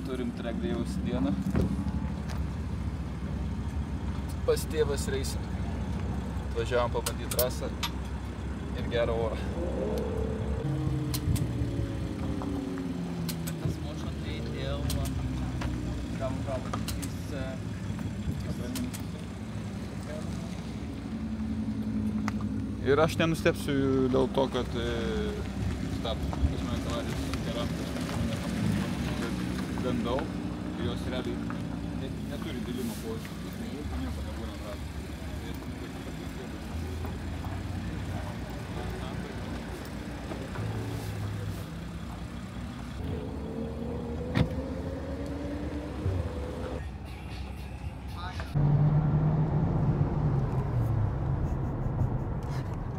Turim trekdėjaus dieną. Pas tėvas reisim. Atvažiavom pabandyti trasą ir gerą orą. Tas mošo tai dėl gal jis Ir aš nenustepsiu dėl to, kad pas mane kaladės keramikos gan daug ir jos realiai neturi dėlimo požiūrį. Nieko nebūna atrado.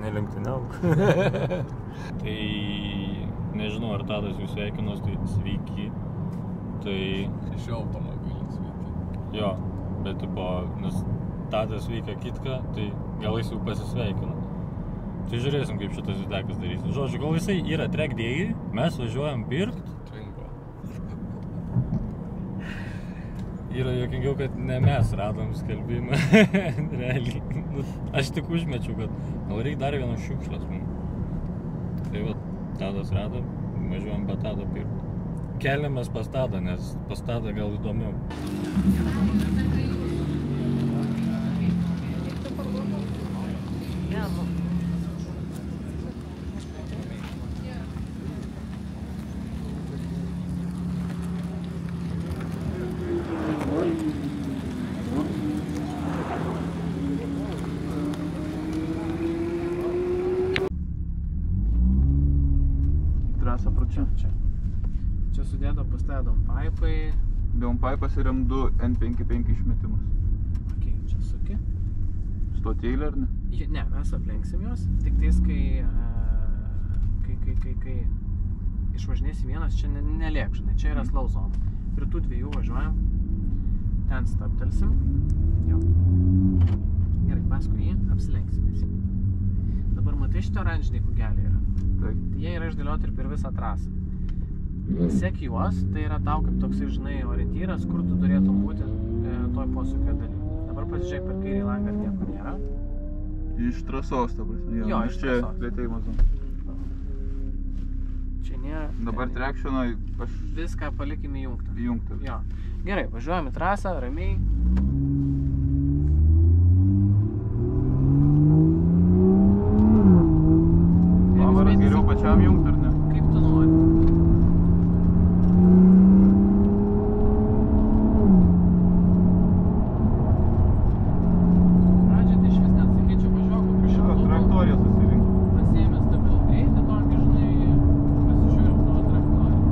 Nelenktyniauk. Tai nežinau, ar Tadas jūs sveikinos, tai sveiki. Tai... Iš jo automobilį sveiki. Jo, bet nes Tadas veikia kitką, tai gal jis jau pasisveikino. Tai žiūrėsim, kaip šitas videkas darys. Žodžiu, kol jisai yra trekdėjai, mes važiuojam pirkt. Yra jokingiau, kad ne mes radom skelbimą. Realiai. Aš tik užmečiau, kad gal reikia dar vienos šiukšlės mums. Tai va, Tadas radom, važiuojam be Tado pirkt. Keliamės pas Tadą, nes pas Tadą gal įdomiau. Trasa pro čia. Čia sudėta pastąja dompaipai. Dompaipas ir M2 N55 išmetimas. Ok, čia suki. Stoti eilę, ar ne? Ne, mes aplenksim juos. Tik tais, kai išvažinėsi vienas, čia nelėk, žinai. Čia yra slow zone. Prie tų dviejų važiuojam. Ten stabtelsim. Jo. Gerai, paskui jį apsilenksim visi. Dabar matai šitie oranžiniai kugelį yra. Taip. Tai jie yra išdėlioti ir per visą trasą. Sek juos, tai yra tau kaip toksai, žinai, orientyras, kur tu turėtum būti toj posūkio daly. Dabar pasižiūrėk per kairį langą, ar nieko nėra. Iš trasos, ta prasme. Jo, iš čia trasos. lėtėjimo zona. Čia nėra. Dabar trekšino, aš Viską palikim įjungtą. įjungtą. Jo. Gerai, važiuojam į trasą, ramiai. Pavaras geriau pačiam jungti, ar ne? Kaip tu nori? Pradžią tai išvis net sakyčiau, važiuok kokiu Šitą traktoriją susirinkti. pasiėmė stabilų greitį tokį, žinai, pasižiūrim tavo traktoriją.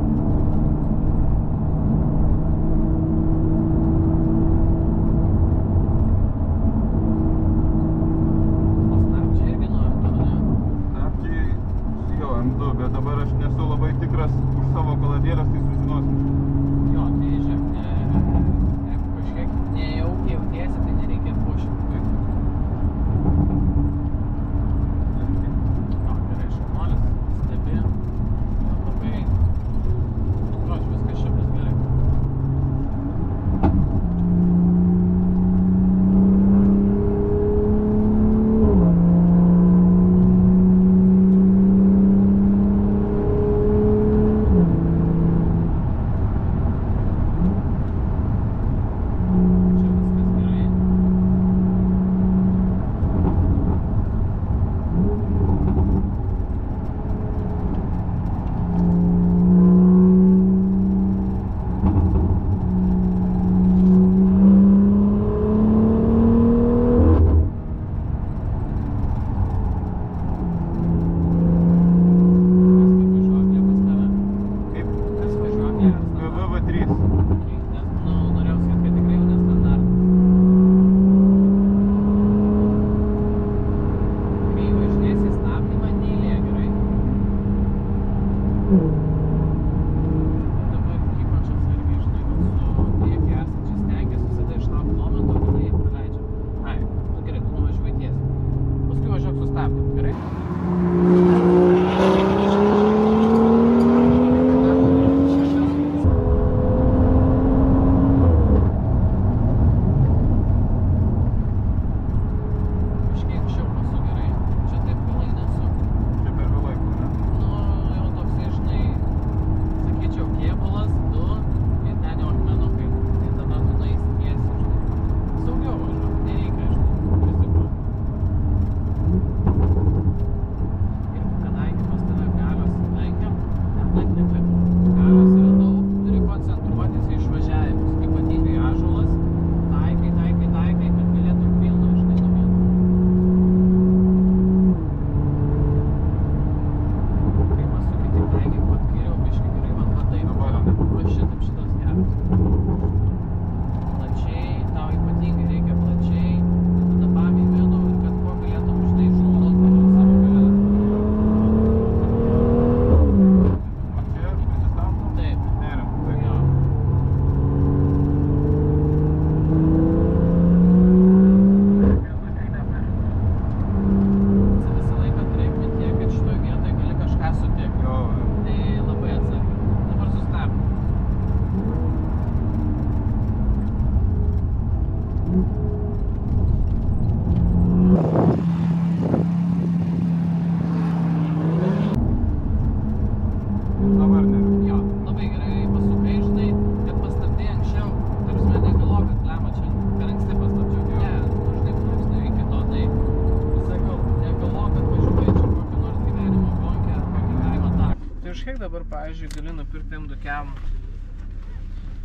pavyzdžiui, gali nupirkti M2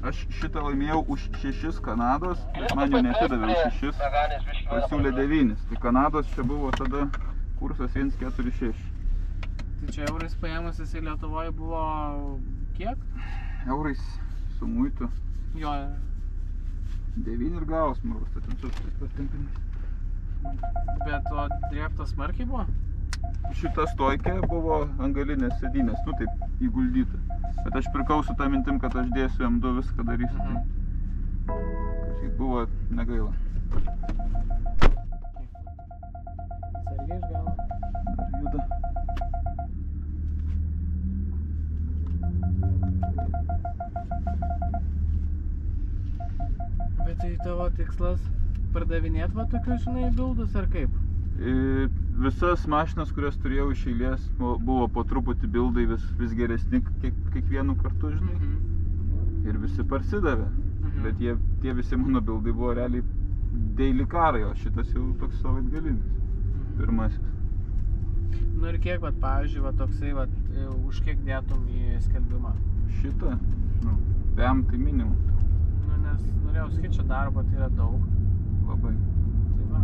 Aš šitą laimėjau už 6 Kanados, bet man jau neatidavė už 6, pasiūlė 9. Tai Kanados čia buvo tada kursas 1,46. Tai čia eurais paėmus jisai Lietuvoje buvo kiek? Eurais su muitu. Jo. 9 ir gavos, marus, tai ten su patempinys. Bet o drėbtas smarkiai buvo? Šita stoikė buvo ant galinės sėdynės, nu taip, įguldyta. Bet aš pirkau su tą mintim, kad aš dėsiu M2 viską darysiu, tai kažkaip buvo negaila. Atsargiai iš galo. Dar juda. Bet tai tavo tikslas pardavinėt va tokius, žinai, bildus ar kaip? Visas mašinas, kurias turėjau iš eilės, buvo po truputį bildai vis geresni kiekvienu kartu, žinai. Ir visi parsidavė. Bet tie visi mano bildai buvo realiai daily karai, o šitas jau toks savaitgalinis. Pirmasis. Nu ir kiek, vat, pavyzdžiui, va toksai, vat, už kiek dėtum į skelbimą? Šitą, žinau, PM tai minimum. Nu, nes norėjau sakyti, čia darbo tai yra daug. Labai. Tai va.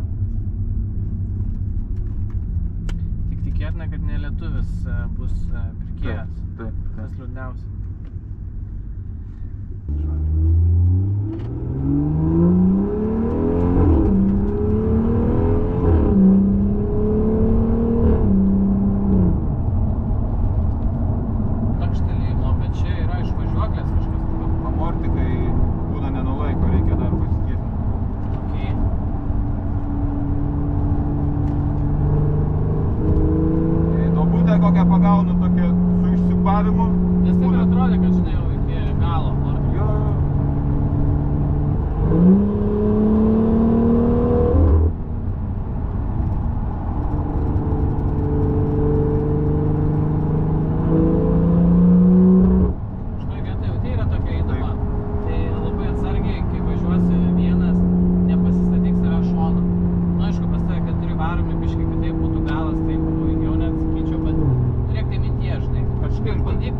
Tik tikėtina, kad ne lietuvis bus pirkėjas. Taip. Tas liūdniausia. Nes taip ir atrodė, kad žinai jau iki galo. Jo. Šitoj vietoj jau tai yra tokia įdoma. Tai labai atsargiai, kai važiuosi vienas, nepasistatyk save šoną. Nu, aišku, pas tave 4 varomi biškai kitaip būtų galas, tai pavojingiau net sakyčiau, bet turėk tai mintyje, žinai. Kažkaip bandyk,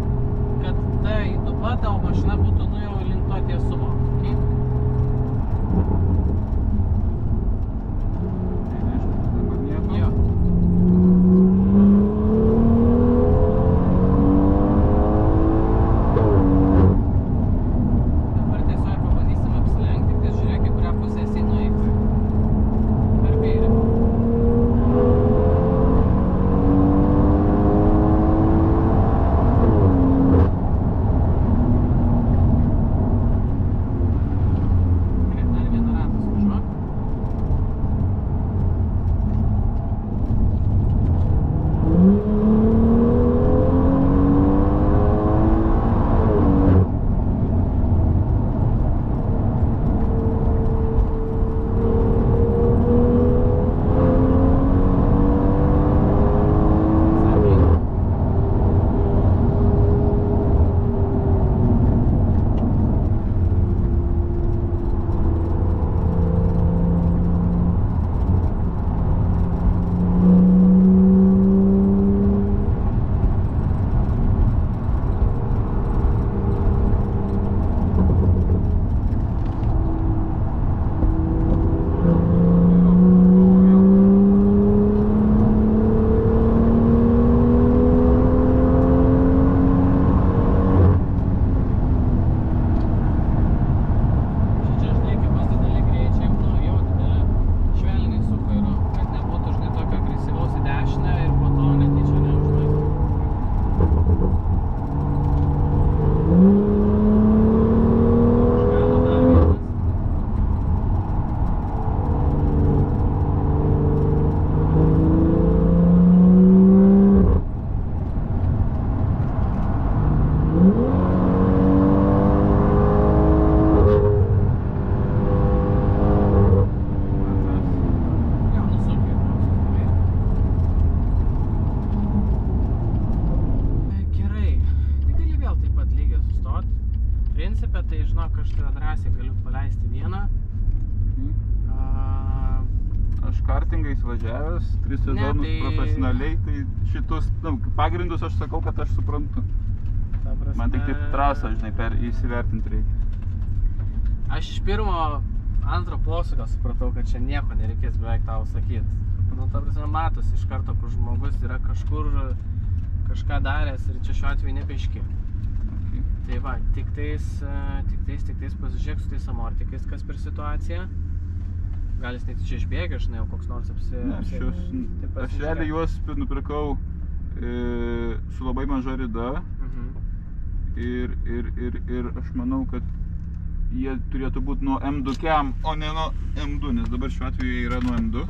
kad ta įduba tavo mašina būtų nu jau link to tiesumo. Okay? Tai nežinau, dabar nieko. Jo. Dabar tiesiog pabandysim apsilenkti, tai žiūrėk, į kurią pusę esi nueiksi. Per kairę. Dar vieną ratą suvažiuok. Principe, tai žinok, aš tave drąsiai galiu paleisti vieną. Aš kartingais važiavęs, 3 sezonus profesionaliai, tai šitus pagrindus aš sakau, kad aš suprantu. Ta Man tik tai trasą, žinai, įsivertinti reikia. Aš iš pirmo, antro posūkio supratau, kad čia nieko nereikės beveik tau sakyti. Nu, ta prasme, matosi iš karto, kur žmogus yra kažkur kažką daręs ir čia šiuo atveju nebeiški. Okay. Tai va, tik tais pasižiūrėk su tais amortikais, kas per situaciją. Gal jis net čia išbėgia, žinai, jau koks nors Aš realiai juos nupirkau su labai maža rida ir aš manau, kad jie turėtų būti nuo M2 kiam, o ne nuo M2, nes dabar šiuo atveju jie yra nuo M2.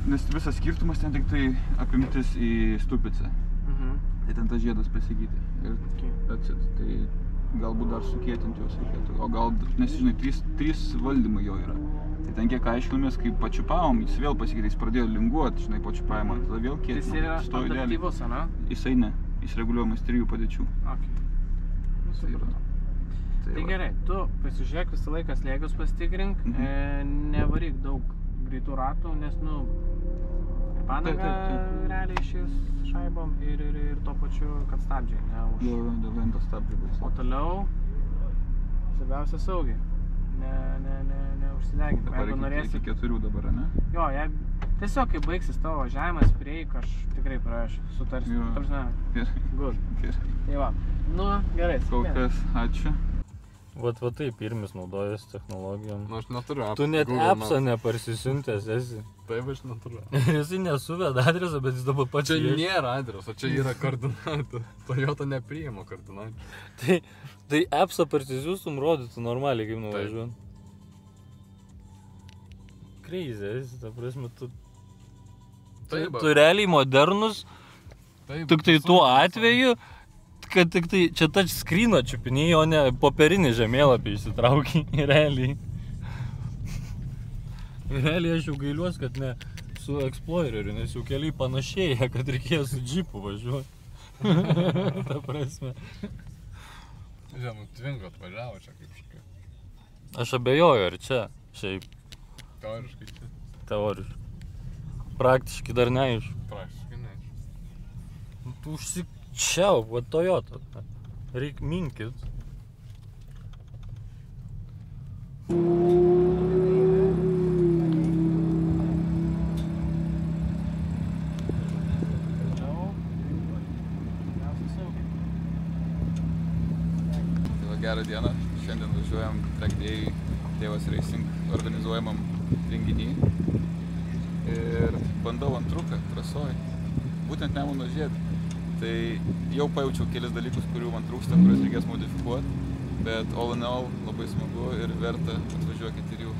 Nes visas skirtumas ten tik tai apimtis į stupicę. Tai ten tas žiedas pasikeitė. Ir tai galbūt dar sukėtinti juos reikėtų. O gal, nes žinai, 3 valdymai jo yra. Tai ten kiek aiškinomės, kai pačiupavom, jis vėl pasikeitė, jis pradėjo linguoti, žinai, pačiupavimą. Tada vėl kėtinam. Jis yra adaptyvus, ane? Jisai ne. Jis reguliuojamas 3 padėčių. Tai gerai, tu pasižiūrėk visą laiką slėgius pasitikrink, nevaryk daug greitų ratų, nes, nu, padanga realiai išės šaibom ir tuo pačiu, kad stabdžiai, ne už... Jo, dėl to stabdžiai bus. O toliau, svarbiausia saugiai, neužsideginti. Dabar iki 4 dabar, ne? Jo, tiesiog, kai baigsis tavo važiavimas, prieik, aš tikrai prašiu, sutarsiu. Good. Tai va, nu, gerai, kol kas, ačiū. Vat taip, pirmis naudojasi technologijom. Nu, aš neturiu. Tu net appsą neparsisiuntęs esi. Taip, aš neturiu. Ir jisai nesuveda adresą, bet jis dabar pačiu. Čia nėra adreso, čia yra koordinatų. Toyota nepriima koordinatų. Tai appsą parsisiųstum, rodytų normaliai, kaip nuvažiuojant. Crazy, esi, ta prasme, tu realiai modernus, tik tai tuo atveju, kad tik tai čia touch screen'o čiupinėjai, o ne popierinį žemėlapį išsitraukiai, realiai. Realiai aš jau gailiuos, kad ne su Exploreriu, nes jau keliai panašėja, kad reikėjo su džipu važiuoti. Ta prasme. Žinau, Twingo atvažiavo čia kaip škai. Aš abejoju, ar čia, šiaip. Teoriškai čia. Teoriškai. Praktiškai dar neaišku. Praktiškai neaišku. Tu Čia, va Toyota. Reik minkit. Gerą dieną. Šiandien važiuojam Track Day Tėvas Racing organizuojamam renginį. Ir bandau antruką trasoj. Būtent Nemuno žiedį. Tai jau pajaučiau kelis dalykus, kurių man trūksta, kuriuos reikės modifikuoti, bet all in all labai smagu ir verta atvažiuokit ir jūs.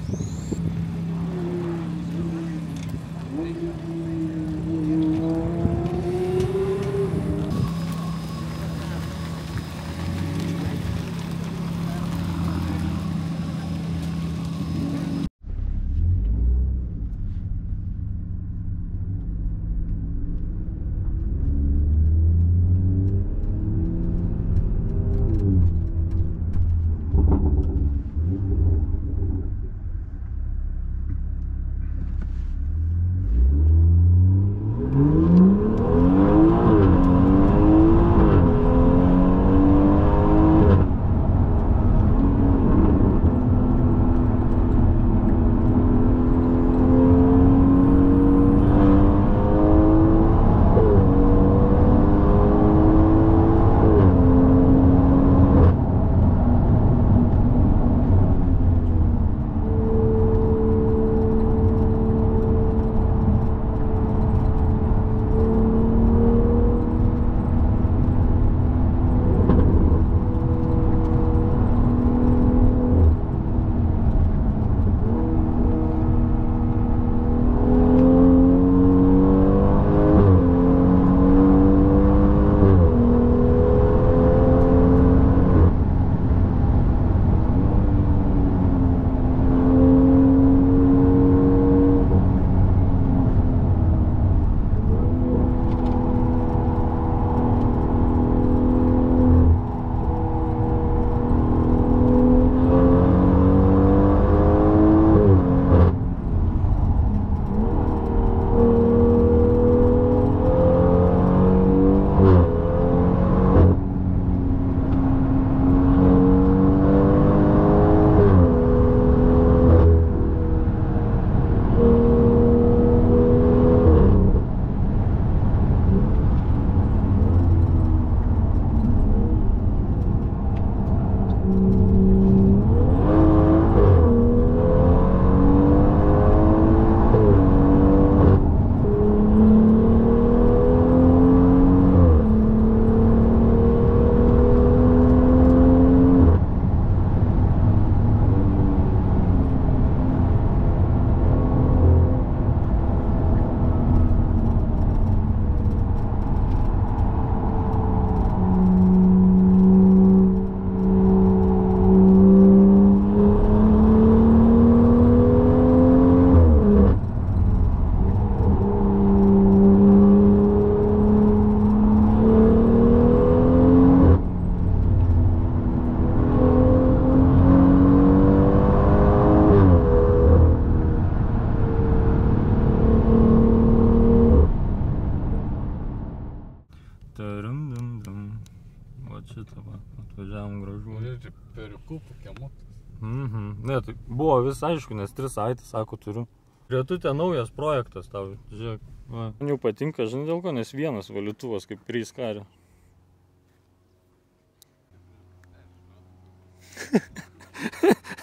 Žiūrėk, perikūpų kemutas. Ne, tai buvo vis aišku, nes 3 savaitės, sako, turiu. Rietutė naujas projektas tau, žiūrėk. Va. Man jau patinka, žinai dėl ko, nes vienas valytuvas kaip 3 karė.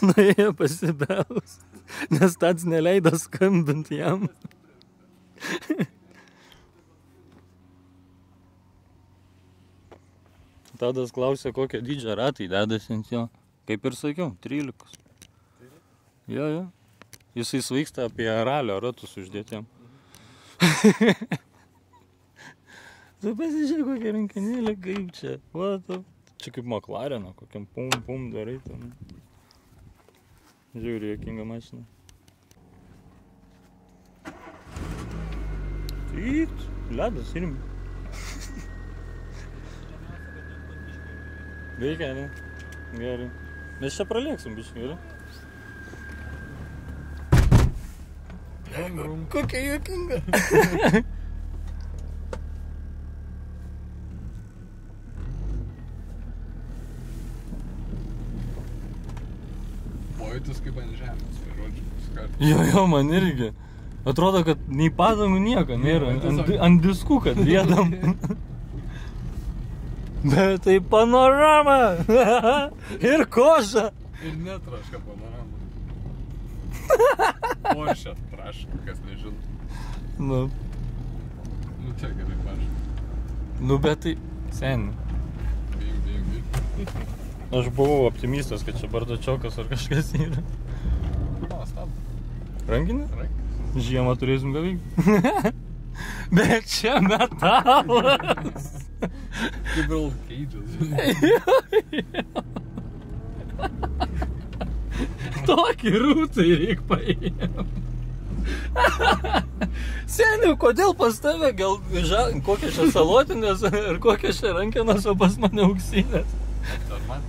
Nuėjo pasibels, nes Tats neleido skambinti jam. Tadas klausė, kokią dydžią ratai dedasi ant jo. Kaip ir sakiau, 13. Jo. Jisai svaigsta apie ralio ratus uždėtėm. Tu pasižiūrėk kokią rankenėlę, kaip čia. Čia kaip McLareno, kokiam pum darai ten. Žiūri, jokinga mašina. Tykt, ledas irmi. Veikia, ne? Gerai. Mes čia pralėksim biškai, gerai? Kokia jokinga. Pojūtis kaip ant žemės, žodžiu, skart. Jo, man irgi. Atrodo, kad nei padangų nieko nėra. Ant diskų, kad dėdam. Bet tai panorama. Ir koža. Ir netraška panorama. Porsche traška, kas nežino. Nu čia gerai paška. Nu, bet tai seni. Bijim. Aš buvau optimistas, kad čia bardačiokas ar kažkas yra. O, stabdo. Rankinis? Rankinis. Žiemą turėsim gavyti. Bet čia metalas. Kaip Roll Cage'as. Tokį rūtai reik paėm. Seniau, kodėl pas tave kokia čia salotinės ir kokia čia rankenos, o pas mane auksinės? Ar man?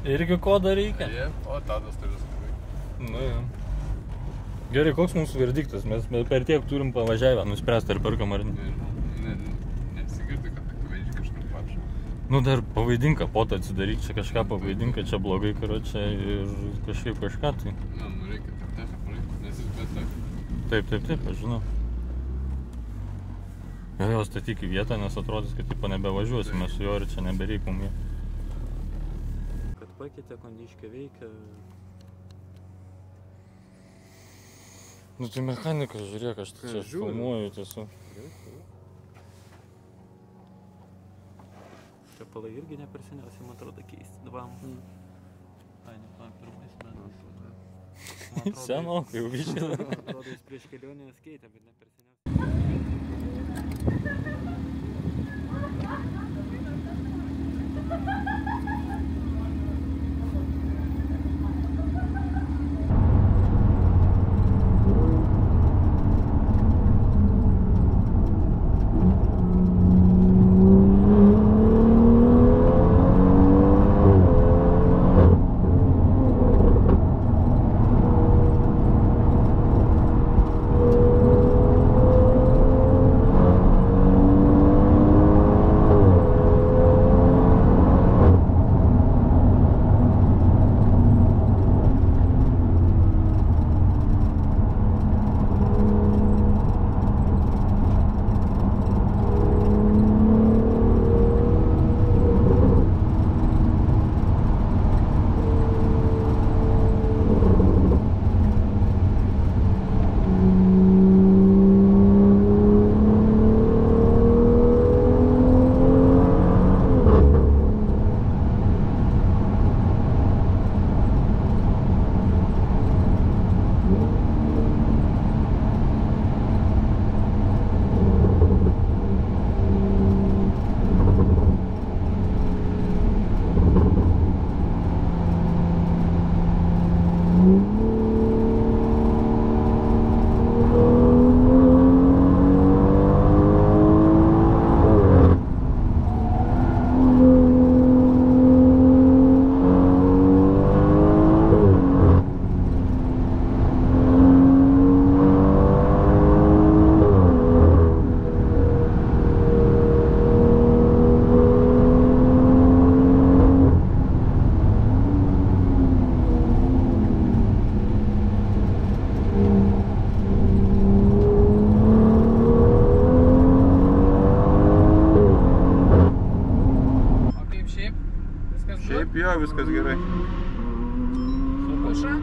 Irgi ko dar reikia? O, Tadas turi skraidyti. Nu, jau. Gerai, koks mūsų verdiktas? Mes per tiek turim pavažiavę, nuspręsti ar perkam ar ne. Nesigirdi, kad akivaizdžiai kažkur pačią. Nu, dar pavaidink kapotą atsidaryk, čia kažką pavaidink, kad čia blogai karočią ir kažkaip kažką tai. Na, nu reikia tik tiesiog palikti, nes jis bet taip. Taip, aš žinau. Jo, statyk į vietą, nes atrodys, kad tipo nebevažiuosime su juo ir čia nebereikum jį. Kad pakeitė kondiškę veikia. Nu tai mechanikas, žiūrėk, aš čia filmuoju tiesiog. Tepalai irgi ne per seniausiai, man atrodo, keisti dvam. Ai, ne, man pirmais metais. Senokai jau biškai. Atrodo, jis prieš kelionės keitė, bet ne per seniausiai. Jo, viskas gerai. Puša?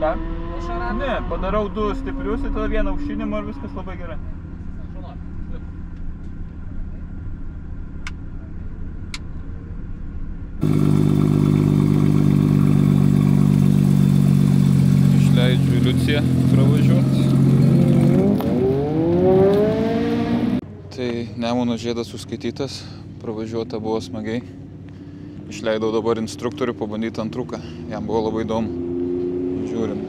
Ką? Puša ratą? Ne, padarau 2 stiprius ir tada vieną aušinimą ir viskas labai gerai. Išleidžiu Liuciją pravažiuoti. Tai Nemuno žiedas suskaitytas, pravažiuota buvo smagiai. Išleidau dabar instruktorių pabandyti antruką, jam buvo labai įdomu. Žiūrim.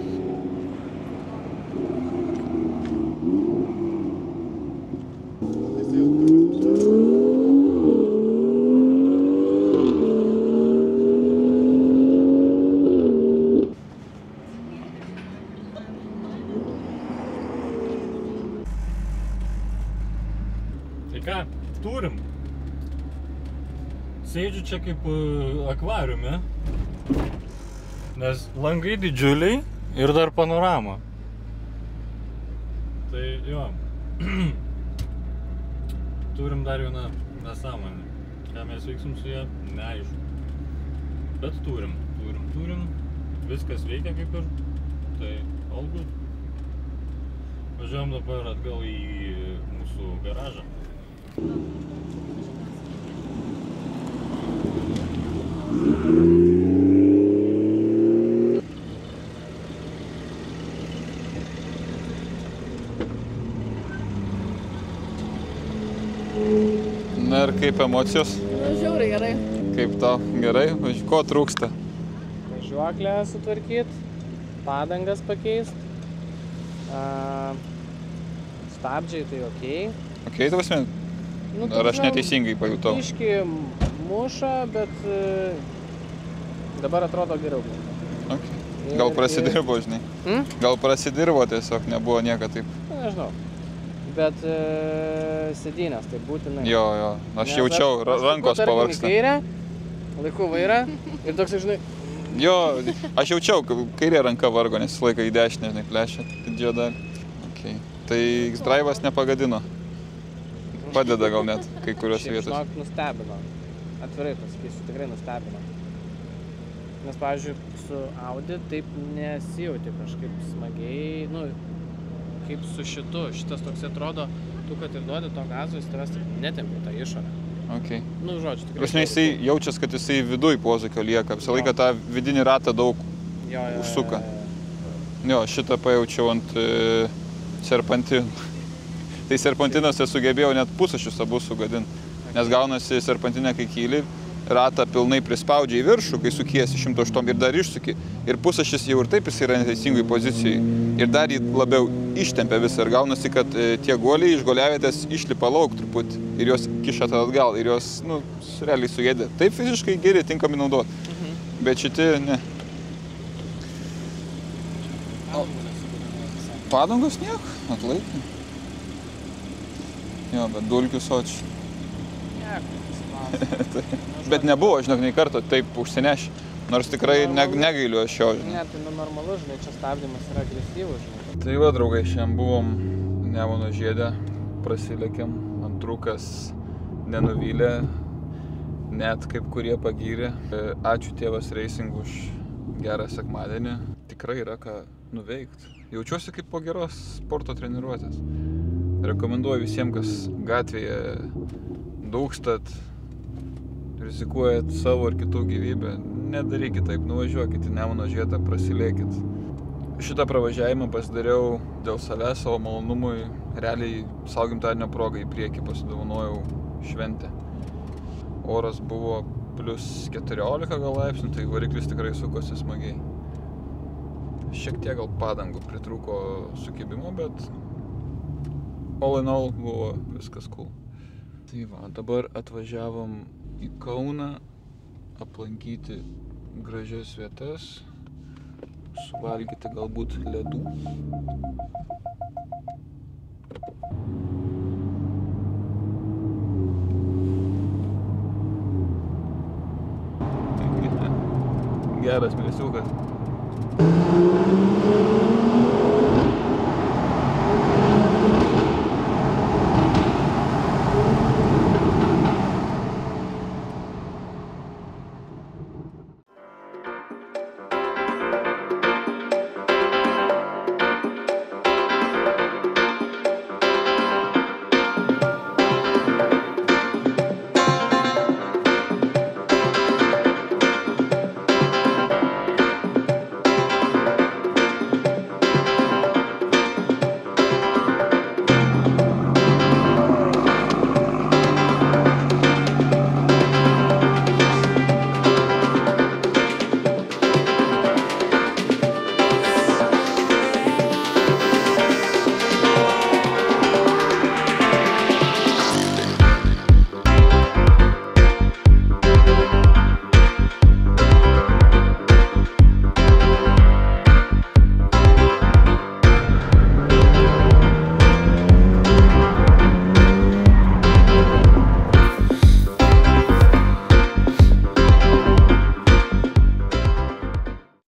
Tai ką, turim. Sėdžiu čia kaip akvariume, nes langai didžiuliai ir dar panorama. Tai jo, turim dar vieną nesąmonę. Ką mes veiksim su ją, neaišku. Bet turim. Viskas veikia kaip ir, tai all good. Važiuojam dabar atgal į mūsų garažą. Na ir kaip emocijos? Žiauriai gerai. Kaip tau? Gerai? Ko trūksta? Važiuoklę sutvarkyti, padangas pakeisti, stabdžiai tai okei. Okei, tavas men? Ar aš neteisingai pajutau? Biškį muša, bet dabar atrodo geriau. Okay. Gal prasidirbo, žinai? Gal prasidirbo tiesiog, nebuvo nieko taip. Nežinau. Bet sėdynės, tai būtinai. Jo, aš jaučiau, rankos pavargsta. Laiku vairą ir toks, žinai... Jo, aš jaučiau, kairė ranka vargo, nes laiką į dešinę, žinai, plešia, didžio dalį. Okay. Tai X-Drive'as nepagadino. Padeda gal net kai kurios vietos. Žinok, nustebino. Atvirai pasakysiu, tikrai nustebino. Nes, pavyzdžiui, su Audi taip nesijauti kažkaip smagiai, nu, kaip su šitu. Šitas toks atrodo, tu, kad ir duodi to gazo, jis tavęs netempia tą išorę. Okay. Nu, žodžiu, tikrai. Prasme, jisai jaučias, kad jisai viduj posūkio lieka. Visą laiką tą vidinį ratą daug užsuka. Jo, šitą pajaučiau ant serpantinų. Tai serpantinuose sugebėjau net pusašius abu sugadinti. Nes gaunasi serpantinė, kai kyli, ratą pilnai prispaudžia į viršų, kai sukiesi 108 ir dar išsuki. Ir pusašis jau ir taip jis yra neteisingoj pozicijai. Ir dar jį labiau ištempia visą. Ir gaunasi, kad tie guoliai iš guoliavietės išlipa lauk truputį. Ir jos kiša tada atgal. Ir jos, nu, realiai suėdė. Taip fiziškai geri, tinkami naudoti. Bet šiti, ne. Padangos nieko, atlaikė. Jo, bet dulkių sočiai. Bet nebuvo, žinok, nei karto taip užsinešę. Nors tikrai negailiu aš jo, žinai. Ne, tai normalu, žinai, čia stabdymas yra agresyvus, žinai. Tai va, draugai, šiandien buvom Nemuno žiede, prasilėkėm, antrukas nenuvylė, net kaip kurie pagyrė. Ačiū Tėvas Racing už gerą sekmadienį. Tikrai yra ką nuveikti. Jaučiuosi kaip po geros sporto treniruotės. Rekomenduoju visiems, kas gatvėje dūkstat, rizikuojat savo ir kitų gyvybę. Nedarykit taip, nuvažiuokit į Nemuno žiedą, prasilėkit. Šitą pravažiavimą pasidariau dėl savęs, savo malonumui. Realiai savo gimtadienio progai į priekį pasidovanojau šventę. Oras buvo + 14 gal laipsnių, tai variklis tikrai sukosi smagiai. Šiek tiek gal padangų pritrūko sukibimo, bet all in all buvo viskas cool. Tai va, dabar atvažiavom į Kauną aplankyti gražias vietas, suvalgyti galbūt ledų. Geras mėsiukas.